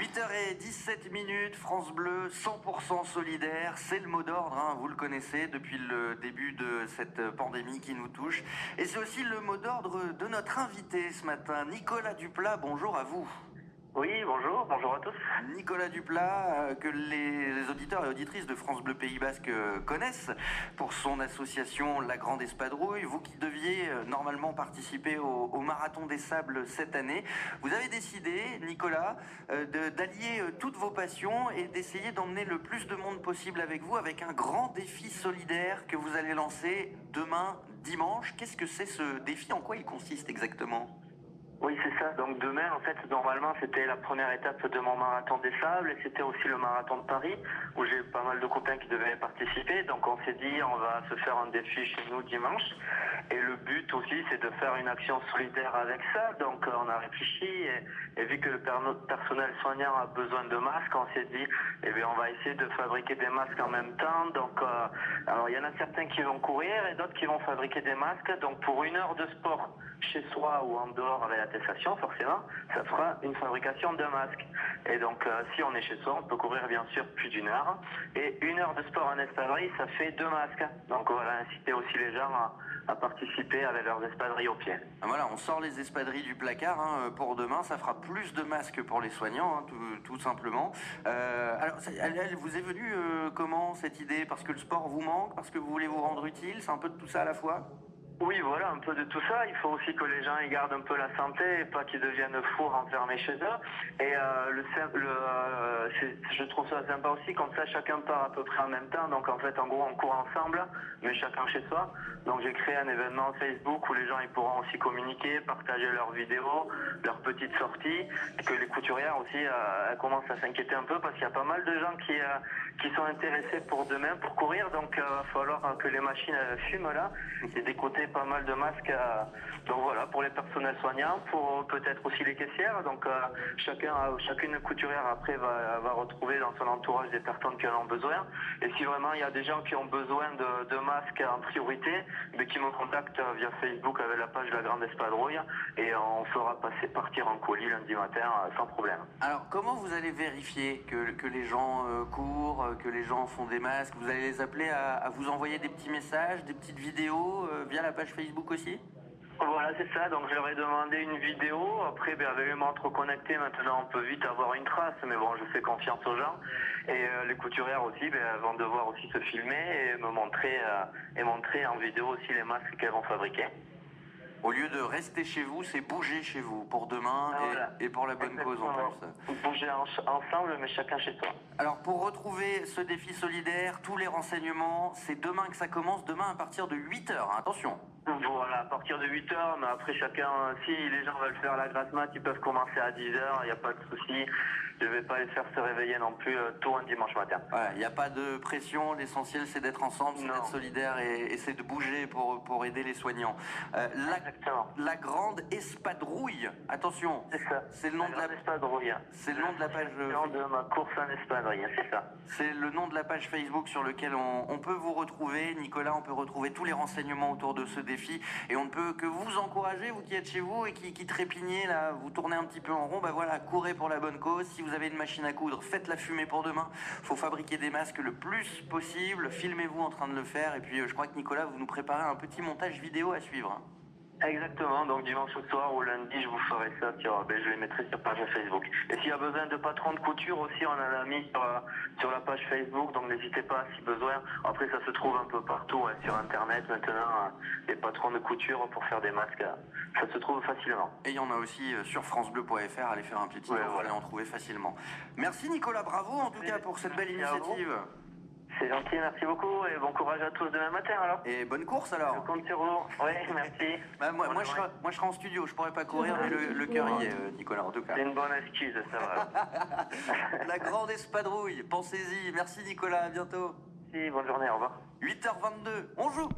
8h17, France Bleu, 100% solidaire, c'est le mot d'ordre, hein, vous le connaissez depuis le début de cette pandémie qui nous touche. Et c'est aussi le mot d'ordre de notre invité ce matin, Nicolas Duplat, bonjour à vous. Oui, bonjour à tous. Nicolas Duplat, que les auditeurs et auditrices de France Bleu Pays Basque connaissent pour son association La Grande Espadrouille. Vous qui deviez normalement participer au Marathon des Sables cette année, vous avez décidé, Nicolas, d'allier toutes vos passions et d'essayer d'emmener le plus de monde possible avec vous avec un grand défi solidaire que vous allez lancer demain, dimanche. Qu'est-ce que c'est ce défi? En quoi il consiste exactement? Oui, c'est ça. Donc demain, en fait, normalement, c'était la première étape de mon marathon des sables et c'était aussi le marathon de Paris où j'ai pas mal de copains qui devaient participer. Donc on s'est dit, on va se faire un défi chez nous dimanche. Et le but aussi, c'est de faire une action solidaire avec ça. Donc on a réfléchi et vu que le personnel soignant a besoin de masques, on s'est dit, eh bien, on va essayer de fabriquer des masques en même temps. Donc, alors il y en a certains qui vont courir et d'autres qui vont fabriquer des masques. Donc pour 1 heure de sport chez soi ou en dehors avec l'attestation, forcément, ça fera une fabrication d'un masque. Et donc, si on est chez soi, on peut courir bien sûr plus d'1 heure. Et 1 heure de sport en espadrille, ça fait 2 masques. Donc voilà, inciter aussi les gens à participer avec leurs espadrilles au pied. Voilà, on sort les espadrilles du placard hein, pour demain, ça fera plus de masques pour les soignants, hein, tout simplement. Alors, elle vous est venue comment cette idée? Parce que le sport vous manque, parce que vous voulez vous rendre utile, c'est un peu de tout ça à la fois? Oui, voilà, un peu de tout ça. Il faut aussi que les gens y gardent un peu la santé et pas qu'ils deviennent fous renfermés chez eux. Et je trouve ça sympa aussi, comme ça chacun part à peu près en même temps. Donc en fait, en gros, on court ensemble, mais chacun chez soi. Donc j'ai créé un événement Facebook où les gens ils pourront aussi communiquer, partager leurs vidéos, leurs petites sorties. Et que les couturières aussi elles commencent à s'inquiéter un peu parce qu'il y a pas mal de gens qui sont intéressés pour demain, pour courir. Donc il va falloir que les machines fument là et décoter pas mal de masques. Donc voilà, pour les personnels soignants, pour peut-être aussi les caissières. Donc chacune couturière après va retrouver dans son entourage des personnes qui en ont besoin. Et si vraiment il y a des gens qui ont besoin de masques en priorité, mais qui me contactent via Facebook avec la page de La Grande Espadrouille et on fera partir en colis lundi matin sans problème. Alors comment vous allez vérifier que les gens courent, que les gens font des masques? Vous allez les appeler à vous envoyer des petits messages, des petites vidéos via la page Facebook aussi? Voilà, c'est ça. Donc, je leur ai demandé une vidéo. Après, avec les montres connectées, maintenant, on peut vite avoir une trace. Mais bon, je fais confiance aux gens. Et les couturières aussi, elles vont devoir aussi se filmer et me montrer en vidéo aussi les masques qu'elles vont fabriquer. Au lieu de rester chez vous, c'est bouger chez vous pour demain et pour la bonne cause en plus. Bouger ensemble, mais chacun chez soi. Alors pour retrouver ce défi solidaire, tous les renseignements, c'est demain que ça commence, demain à partir de 8h, hein, attention. Voilà, à partir de 8h, mais après chacun, si les gens veulent faire la grasse mat, ils peuvent commencer à 10h, il n'y a pas de souci. Je ne vais pas les faire se réveiller non plus tôt un dimanche matin. Voilà, il n'y a pas de pression, l'essentiel c'est d'être ensemble, c'est d'être solidaire et c'est de bouger pour aider les soignants. La Grande Espadrouille, attention, c'est le nom de la Espadrouille. C'est le nom de la page de ma course en espadrille, c'est ça. C'est le nom de la page Facebook sur lequel on peut vous retrouver. Nicolas, on peut retrouver tous les renseignements autour de ce défi et on ne peut que vous encourager, vous qui êtes chez vous et qui trépignez là, vous tournez un petit peu en rond, bah voilà, courez pour la bonne cause. Si vous avez une machine à coudre, faites-la fumer pour demain. Il faut fabriquer des masques le plus possible, filmez-vous en train de le faire et puis je crois que Nicolas, vous nous préparez un petit montage vidéo à suivre. Exactement, donc dimanche soir ou lundi, je vous ferai ça, je les mettrai sur page Facebook. Et s'il y a besoin de patrons de couture aussi, on en a mis sur la page Facebook, donc n'hésitez pas si besoin. Après, ça se trouve un peu partout, sur Internet maintenant, les patrons de couture pour faire des masques, ça se trouve facilement. Et il y en a aussi sur francebleu.fr, allez faire un petit tour, vous allez en trouver facilement. Merci Nicolas, bravo en tout cas pour cette belle initiative. C'est gentil, merci beaucoup et bon courage à tous demain matin alors. Et bonne course alors. Je compte sur vous. Oui, merci. Moi je serai en studio, je pourrais pas courir mais le cœur y est Nicolas en tout cas. C'est une bonne excuse, ça va. La Grande Espadrouille, pensez-y. Merci Nicolas, à bientôt. Si, bonne journée, au revoir. 8h22, on joue.